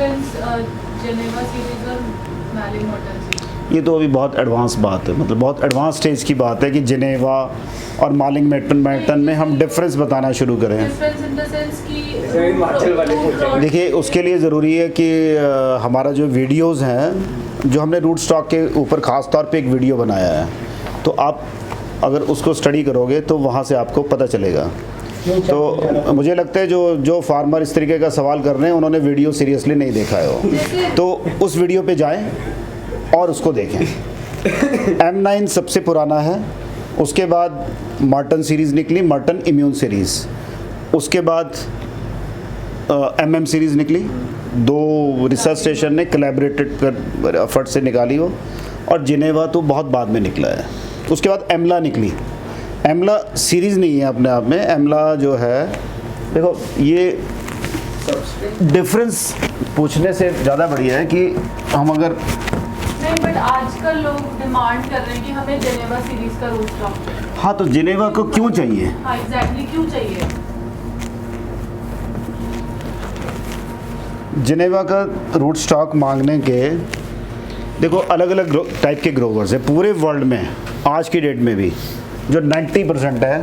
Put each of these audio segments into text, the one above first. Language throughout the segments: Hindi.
डिफरेंस जेनेवा सीरीज और मैलिंग मॉर्टन सीरीज? ये तो अभी बहुत एडवांस बात है, मतलब बहुत एडवांस स्टेज की बात है कि जेनेवा और मालिंग मैटन में हम डिफरेंस बताना शुरू करें। डिफरेंस इन द सेंस कि देखिए, उसके लिए ज़रूरी है कि हमारा जो वीडियोस हैं, जो हमने रूट स्टॉक के ऊपर ख़ास तौर पे एक वीडियो बनाया है, तो आप अगर उसको स्टडी करोगे तो वहाँ से आपको पता चलेगा। तो मुझे लगता है जो फार्मर इस तरीके का सवाल कर रहे हैं उन्होंने वीडियो सीरियसली नहीं देखा है वो, तो उस वीडियो पे जाएं और उसको देखें। M9 सबसे पुराना है, उसके बाद मॉर्टन सीरीज़ निकली, मॉर्टन इम्यून सीरीज़, उसके बाद MM सीरीज़ निकली, 2 रिसर्च स्टेशन ने कोलैबोरेटेड कर एफर्ट से निकाली वो, और जिनेवा तो बहुत बाद में निकला है। उसके बाद एमला निकली। एमला सीरीज़ नहीं है अपने आप में, एमला जो है, देखो ये डिफरेंस पूछने से ज़्यादा बढ़िया है कि हम अगर नहीं, बट आजकल लोग डिमांड कर रहे हैं कि हमें जेनेवा सीरीज का रूट स्टॉक। हाँ, तो जिनेवा को क्यों चाहिए? हाँ एग्जैक्टली, क्यों चाहिए? जिनेवा का रूट स्टॉक मांगने के देखो अलग अलग टाइप के ग्रोवर्स हैं पूरे वर्ल्ड में। आज की डेट में भी जो 90% है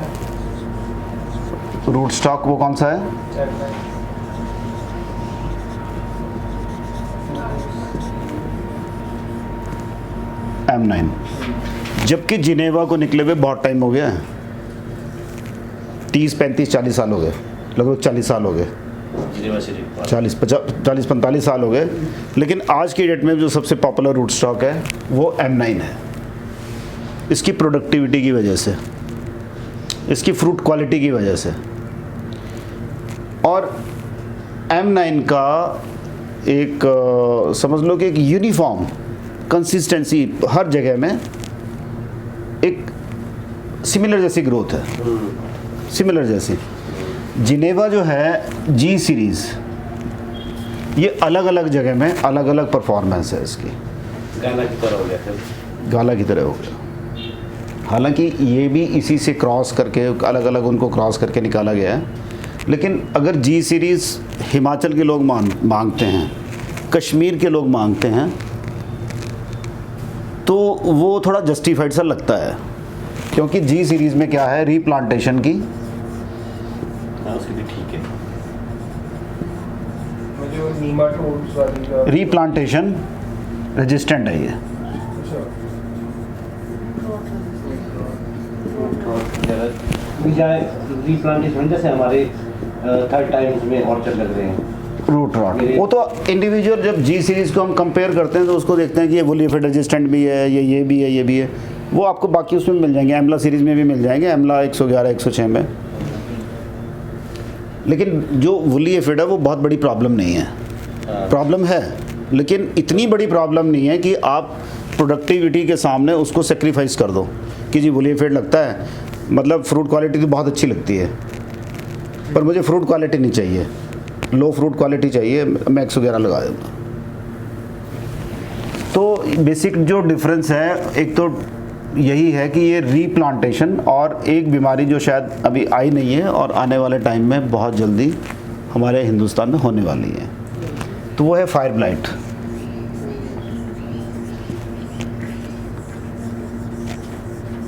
रूट स्टॉक, वो कौन सा है? M9। जबकि जिनेवा को निकले हुए बहुत टाइम हो गया है, 30-35-40 साल हो गए, लगभग 40 साल हो गए, 40-45 साल हो गए। लेकिन आज की डेट में जो सबसे पॉपुलर रूट स्टॉक है वो M9 है। इसकी प्रोडक्टिविटी की वजह से, इसकी फ्रूट क्वालिटी की वजह से, और M9 का एक समझ लो कि एक यूनिफॉर्म कंसिस्टेंसी हर जगह में, एक सिमिलर जैसी ग्रोथ है, सिमिलर जैसी। जिनेवा जो है G सीरीज़, ये अलग अलग जगह में अलग अलग परफॉर्मेंस है इसकी। गाना की तरह हो गया फिर, गाला की तरह हो गया। हालांकि ये भी इसी से क्रॉस करके अलग अलग उनको क्रॉस करके निकाला गया है, लेकिन अगर G सीरीज़ हिमाचल के लोग मांगते हैं, कश्मीर के लोग मांगते हैं, तो वो थोड़ा जस्टिफाइड सा लगता है, क्योंकि G सीरीज़ में क्या है, रीप्लांटेशन की, उसकी भी ठीक है, रीप्लांटेशन रेजिस्टेंट है ये। रीप्लांटेशन जैसे हमारे थर्ड टाइम्स में ऑर्चर्ड लग रहे हैं, रूट रॉट, वो तो इंडिविजुअल जब G सीरीज़ को हम कंपेयर करते हैं तो उसको देखते हैं कि ये वुली एफिड रेजिस्टेंट भी है, ये भी है, ये भी है, वो आपको बाकी उसमें मिल जाएंगे, एमला सीरीज़ में भी मिल जाएंगे, एमला 111, 106 में। लेकिन जो वुली एफिड है वो बहुत बड़ी प्रॉब्लम नहीं है, प्रॉब्लम है लेकिन इतनी बड़ी प्रॉब्लम नहीं है कि आप प्रोडक्टिविटी के सामने उसको सेक्रीफाइस कर दो कि जी वुली एफिड लगता है, मतलब फ्रूट क्वालिटी तो बहुत अच्छी लगती है पर मुझे फ्रूट क्वालिटी नहीं चाहिए, लो फ्रूट क्वालिटी चाहिए, मैं 111 लगा दूँगा। तो बेसिक जो डिफरेंस है एक तो यही है कि ये रीप्लांटेशन, और एक बीमारी जो शायद अभी आई नहीं है और आने वाले टाइम में बहुत जल्दी हमारे हिंदुस्तान में होने वाली है, तो वो है फायर ब्लाइट।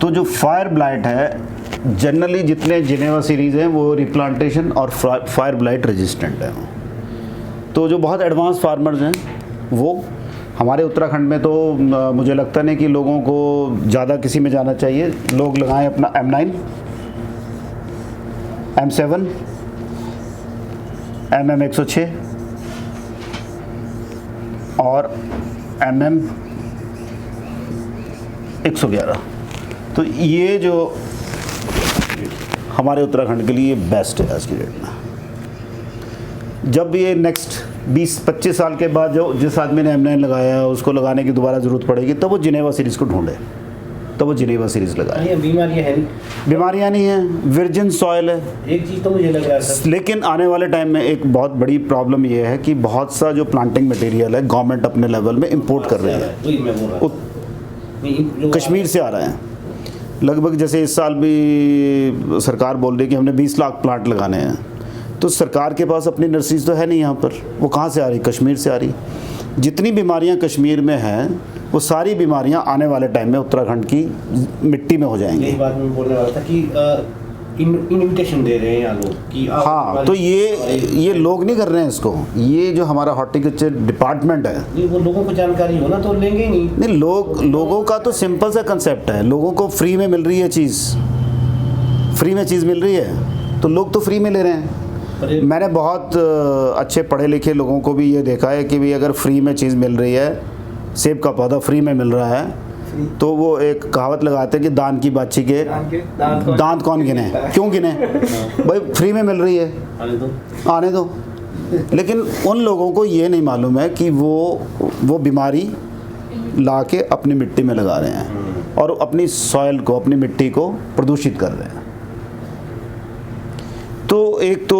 तो जो फायर ब्लाइट है, जनरली जितने जिनेवा सीरीज़ हैं वो रिप्लांटेशन और फायर ब्लाइट रेजिस्टेंट है। तो जो बहुत एडवांस फार्मर्स हैं वो हमारे उत्तराखंड में, तो मुझे लगता नहीं कि लोगों को ज़्यादा किसी में जाना चाहिए, लोग लगाएं अपना M9, M7, MM 106 और MM 111। तो ये जो हमारे उत्तराखंड के लिए बेस्ट है आज की डेट में। जब ये नेक्स्ट 20-25 साल के बाद जो जिस आदमी ने M9 लगाया है उसको लगाने की दोबारा ज़रूरत पड़ेगी, तब वो जिनेवा सीरीज़ को ढूंढे, तब वो जिनेवा सीरीज़ लगाए। बीमारियाँ हैं, बीमारियाँ नहीं हैं, वर्जिन सॉइल है। एक चीज़ तो मुझे लग रहा है, लेकिन आने वाले टाइम में एक बहुत बड़ी प्रॉब्लम ये है कि बहुत सा जो प्लांटिंग मटेरियल है गवर्नमेंट अपने लेवल में इंपोर्ट कर रही है, कश्मीर से आ रहा है लगभग। जैसे इस साल भी सरकार बोल रही है कि हमने 20 लाख प्लांट लगाने हैं, तो सरकार के पास अपनी नर्सरीज तो है नहीं यहाँ पर, वो कहाँ से आ रही? कश्मीर से आ रही। जितनी बीमारियाँ कश्मीर में हैं वो सारी बीमारियाँ आने वाले टाइम में उत्तराखंड की मिट्टी में हो जाएंगी। यही बात मैं बोलने वाला था कि इनविटेशन दे रहे हैं यहाँ लोग कि आप हाँ, तो ये लोग नहीं कर रहे हैं इसको, ये जो हमारा हॉर्टिकल्चर डिपार्टमेंट है, नहीं, वो लोगों को जानकारी हो ना तो लेंगे ही नहीं। लोगों का तो सिंपल सा कंसेप्ट है, लोगों को फ्री में मिल रही है चीज़, फ्री में चीज़ मिल रही है तो लोग तो फ्री में ले रहे हैं। मैंने बहुत अच्छे पढ़े लिखे लोगों को भी ये देखा है कि भाई अगर फ्री में चीज़ मिल रही है, सेब का पौधा फ्री में मिल रहा है, तो वो एक कहावत लगाते हैं कि दान की बाछी के दांत कौन गिने, क्यों गिने? भाई फ्री में मिल रही है, आने दो। लेकिन उन लोगों को ये नहीं मालूम है कि वो बीमारी ला के अपनी मिट्टी में लगा रहे हैं और अपनी सॉइल को, अपनी मिट्टी को प्रदूषित कर रहे हैं। तो एक तो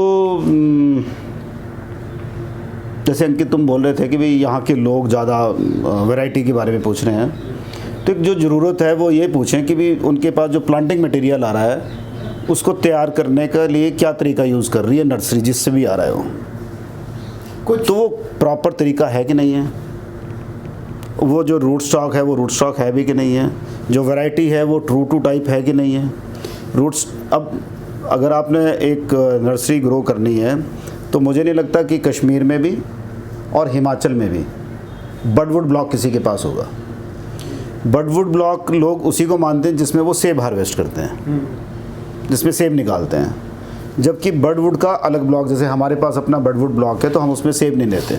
जैसे अंकित तुम बोल रहे थे कि भाई यहाँ के लोग ज़्यादा वैरायटी के बारे में पूछ रहे हैं, तो जो ज़रूरत है वो ये पूछें कि भी उनके पास जो प्लांटिंग मटेरियल आ रहा है उसको तैयार करने के लिए क्या तरीका यूज़ कर रही है नर्सरी, जिससे भी आ रहा है वो कुछ, तो वो प्रॉपर तरीका है कि नहीं है, वो जो रूट स्टॉक है वो रूट स्टॉक है भी कि नहीं है, जो वैरायटी है वो ट्रू टू टाइप है कि नहीं है। रूट्स, अब अगर आपने एक नर्सरी ग्रो करनी है तो मुझे नहीं लगता कि कश्मीर में भी और हिमाचल में भी बडवुड ब्लॉक किसी के पास होगा। बडवुड ब्लॉक लोग उसी को मानते हैं जिसमें वो सेब हार्वेस्ट करते हैं, जिसमें सेब निकालते हैं, जबकि बडवुड का अलग ब्लॉक, जैसे हमारे पास अपना बडवुड ब्लॉक है तो हम उसमें सेब नहीं लेते,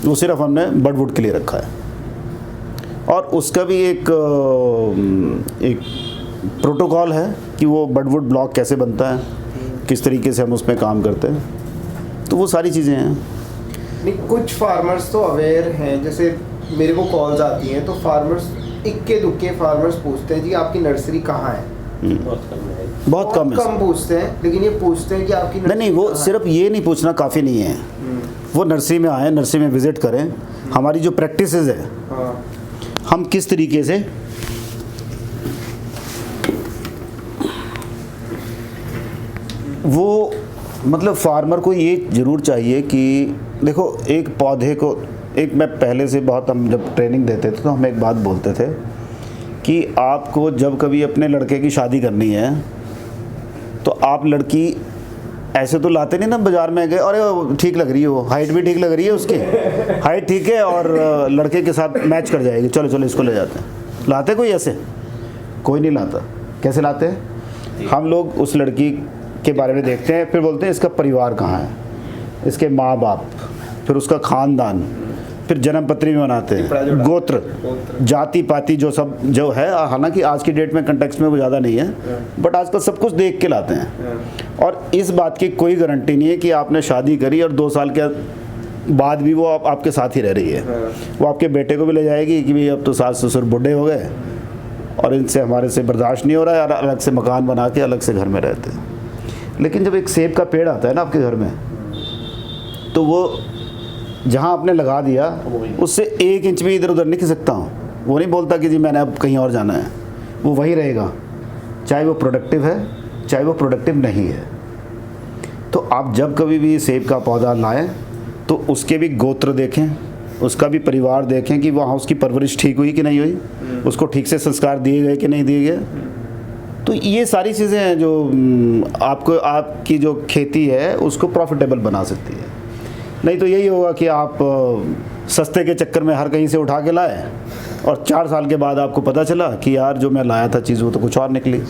वो सिर्फ हमने बडवुड के लिए रखा है। और उसका भी एक प्रोटोकॉल है कि वो बडवुड ब्लॉक कैसे बनता है, किस तरीके से हम उसमें काम करते हैं, तो वो सारी चीज़ें हैं। नहीं, कुछ फार्मर्स तो अवेयर हैं, जैसे मेरे को कॉल्स आती हैं तो फार्मर्स, इक्के दुक्के फार्मर्स पूछते हैं जी आपकी नर्सरी कहाँ है। बहुत कम पूछते हैं, लेकिन ये पूछते हैं कि आपकी नहीं, वो सिर्फ ये नहीं पूछना काफ़ी नहीं है, वो नर्सरी में आए, नर्सरी में विज़िट करें, हमारी जो प्रैक्टिसेस है, हम किस तरीके से वो, मतलब फार्मर को ये ज़रूर चाहिए कि देखो एक पौधे को, एक मैं पहले से बहुत, हम जब ट्रेनिंग देते थे तो हम एक बात बोलते थे कि आपको जब कभी अपने लड़के की शादी करनी है तो आप लड़की ऐसे तो लाते नहीं ना बाज़ार में गए, अरे ठीक लग रही है, वो हाइट भी ठीक लग रही है, उसकी हाइट ठीक है और लड़के के साथ मैच कर जाएगी, चलो चलो इसको ले जाते हैं। लाते कोई ऐसे? कोई नहीं लाता। कैसे लाते हैं? हम लोग उस लड़की के बारे में देखते हैं, फिर बोलते हैं इसका परिवार कहाँ है, इसके माँ बाप, फिर उसका ख़ानदान, फिर जन्मपत्री में बनाते हैं, गोत्र, जाति पाति जो सब जो है, हालांकि आज की डेट में कंटेक्स्ट में वो ज़्यादा नहीं है, बट आजकल सब कुछ देख के लाते हैं। और इस बात की कोई गारंटी नहीं है कि आपने शादी करी और 2 साल के बाद भी वो आपके साथ ही रह रही है। वो आपके बेटे को भी ले जाएगी कि भाई अब तो सास ससुर बूढ़े हो गए और इनसे हमारे से बर्दाश्त नहीं हो रहा है, और अलग से मकान बना के अलग से घर में रहते हैं। लेकिन जब एक सेब का पेड़ आता है ना आपके घर में, तो वो जहाँ आपने लगा दिया उससे 1 इंच भी इधर उधर नहीं खिसकता हूँ। वो नहीं बोलता कि जी मैंने अब कहीं और जाना है, वो वही रहेगा, चाहे वो प्रोडक्टिव है चाहे वो प्रोडक्टिव नहीं है। तो आप जब कभी भी सेब का पौधा लाएं तो उसके भी गोत्र देखें, उसका भी परिवार देखें कि वहाँ उसकी परवरिश ठीक हुई कि नहीं हुई, उसको ठीक से संस्कार दिए गए कि नहीं दिए गए। तो ये सारी चीज़ें हैं जो आपको, आपकी जो खेती है उसको प्रॉफिटेबल बना सकती है। नहीं तो यही होगा कि आप सस्ते के चक्कर में हर कहीं से उठा के लाए और 4 साल के बाद आपको पता चला कि यार जो मैं लाया था चीज़ वो तो कुछ और निकली।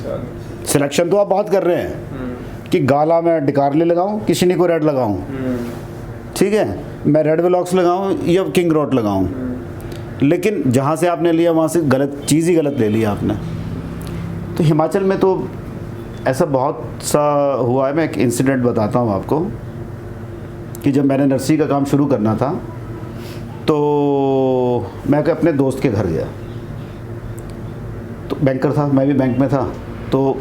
सिलेक्शन तो आप बहुत कर रहे हैं कि गाला में डिकारले लगाऊं कि शिनी को रेड लगाऊं, ठीक है, मैं रेड वेलॉक्स लगाऊं या किंग रोट लगाऊं, लेकिन जहाँ से आपने लिया वहाँ से गलत चीज़ ही गलत ले लिया आपने। तो हिमाचल में तो ऐसा बहुत सा हुआ है। मैं एक इंसिडेंट बताता हूँ आपको कि जब मैंने नर्सरी का काम शुरू करना था तो मैं अपने दोस्त के घर गया, तो बैंकर था, मैं भी बैंक में था, तो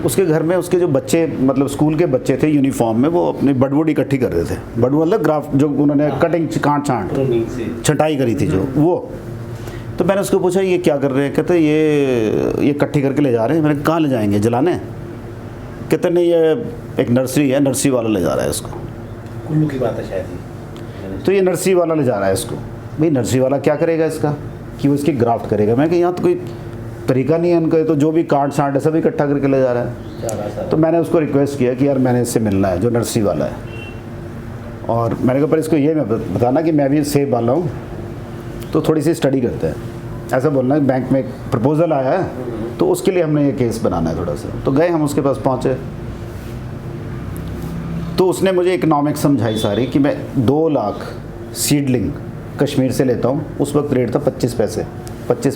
उसके घर में उसके जो बच्चे, मतलब स्कूल के बच्चे थे यूनिफॉर्म में, वो अपनी बडवुड इकट्ठी कर रहे थे। बडवुड मतलब ग्राफ जो उन्होंने कटिंग काट छांट छटाई करी थी जो वो। तो मैंने उसको पूछा ये क्या कर रहे हैं? कहते ये इकट्ठी करके ले जा रहे हैं। मैंने कहाँ ले जाएंगे? जलाने? कहते नहीं, ये एक नर्सरी है, नर्सरी वाला ले जा रहा है इसको। कुल्लू की बात है शायद ही। तो ये नर्सरी वाला ले जा रहा है इसको। भाई नर्सरी वाला क्या करेगा इसका, कि वो इसकी ग्राफ्ट करेगा? मैं कि यहाँ तो कोई तरीका नहीं है उनका, तो जो भी कांट साँट है सब इकट्ठा करके ले जा रहा है। तो मैंने उसको रिक्वेस्ट किया कि यार मैंने इससे मिलना है, जो नर्सरी वाला है। और मैंने कहा पर इसको ये मैं बताना कि मैं भी सेब वाला हूँ, तो थोड़ी सी स्टडी करते हैं, ऐसा बोलना है। बैंक में एक प्रपोज़ल आया है, तो उसके लिए हमने ये केस बनाना है थोड़ा सा। तो गए हम उसके पास पहुँचे, तो उसने मुझे इकनॉमिक्स समझाई सारी कि मैं 2 लाख सीडलिंग कश्मीर से लेता हूँ। उस वक्त रेट था 25 पैसे, 40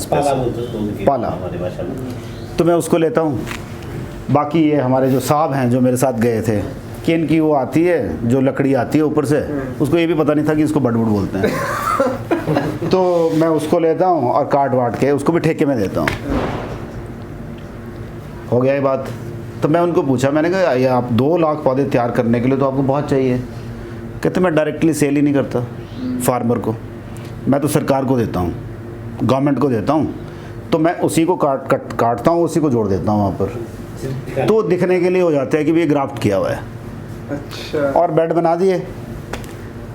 पैसे पाला। तो मैं उसको लेता हूँ। बाकी ये हमारे जो साहब हैं जो मेरे साथ गए थे, कि इनकी वो आती है जो लकड़ी आती है ऊपर से, उसको ये भी पता नहीं था कि इसको बड़बुड़ बोलते हैं। तो मैं उसको लेता हूँ और काट वाट के उसको भी ठेके में देता हूँ। हो गया ये बात। तो मैं उनको पूछा, मैंने कहा ये आप 2 लाख पौधे तैयार करने के लिए तो आपको बहुत चाहिए। कहते मैं डायरेक्टली सेल ही नहीं करता फार्मर को, मैं तो सरकार को देता हूँ, गवर्नमेंट को देता हूँ। तो मैं उसी को काटता हूँ, उसी को जोड़ देता हूँ वहाँ पर, तो दिखने के लिए हो जाता है कि ये ग्राफ्ट किया हुआ है। अच्छा। और बेड बना दिए।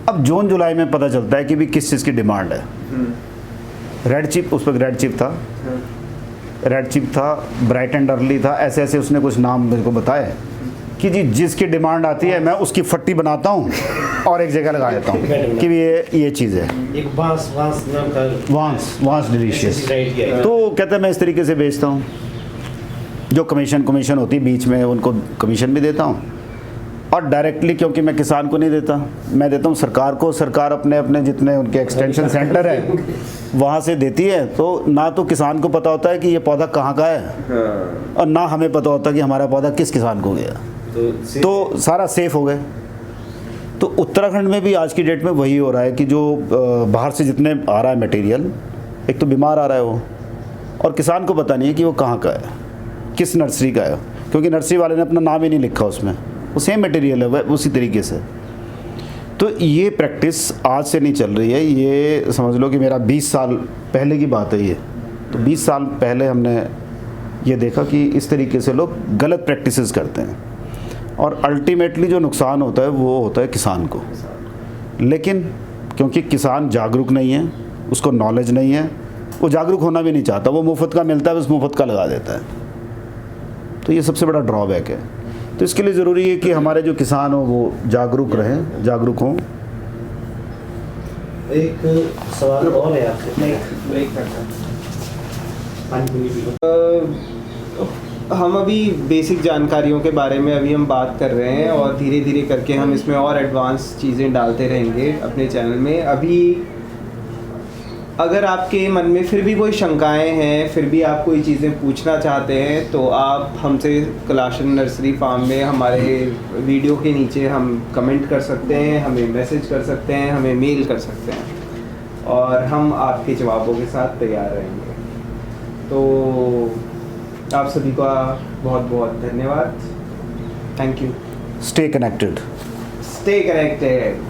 अब जून जुलाई में पता चलता है कि भी किस चीज़ की डिमांड है। रेड चिप, उस पर रेड चिप था, रेड चिप था, ब्राइट एंड अर्ली था, ऐसे ऐसे उसने कुछ नाम मेरे को बताए कि जी जिसकी डिमांड आती है मैं उसकी फट्टी बनाता हूँ और एक जगह लगा देता हूँ कि ये चीज़ है। एक वांस नाम का, वांस डिलीशियस। तो कहते हैं मैं इस तरीके से बेचता हूँ, जो कमीशन होती है बीच में उनको कमीशन भी देता हूँ। और डायरेक्टली क्योंकि मैं किसान को नहीं देता, मैं देता हूँ सरकार को। सरकार अपने अपने जितने उनके एक्सटेंशन सेंटर है वहाँ से देती है। तो ना तो किसान को पता होता है कि ये पौधा कहाँ का है, और ना हमें पता होता कि हमारा पौधा किस किसान को गया। तो सारा सेफ हो गए। तो उत्तराखंड में भी आज की डेट में वही हो रहा है कि जो बाहर से जितने आ रहा है मटेरियल, एक तो बीमार आ रहा है वो, और किसान को पता नहीं है कि वो कहाँ का है, किस नर्सरी का है, क्योंकि नर्सरी वाले ने अपना नाम ही नहीं लिखा उसमें, वो सेम मटेरियल है वह उसी तरीके से। तो ये प्रैक्टिस आज से नहीं चल रही है, ये समझ लो कि मेरा 20 साल पहले की बात है ये। तो 20 साल पहले हमने ये देखा कि इस तरीके से लोग गलत प्रैक्टिसेस करते हैं, और अल्टीमेटली जो नुकसान होता है वो होता है किसान को। लेकिन क्योंकि किसान जागरूक नहीं है, उसको नॉलेज नहीं है, वो जागरूक होना भी नहीं चाहता, वो मुफ्त का मिलता है बस मुफ्त का लगा देता है। तो ये सबसे बड़ा ड्रॉबैक है। तो इसके लिए ज़रूरी है कि हमारे जो किसान हो वो जागरूक रहें, जागरूक हों। एक सवाल और है आपसे। हम अभी बेसिक जानकारियों के बारे में अभी हम बात कर रहे हैं, और धीरे धीरे करके हम इसमें और एडवांस चीज़ें डालते रहेंगे अपने चैनल में। अभी अगर आपके मन में फिर भी कोई शंकाएं हैं, फिर भी आप कोई चीज़ें पूछना चाहते हैं, तो आप हमसे कैलाश नर्सरी फार्म में हमारे वीडियो के नीचे हम कमेंट कर सकते हैं, हमें मैसेज कर सकते हैं, हमें मेल कर सकते हैं, और हम आपके जवाबों के साथ तैयार रहेंगे। तो आप सभी का बहुत बहुत धन्यवाद। Thank you. Stay connected. Stay connected.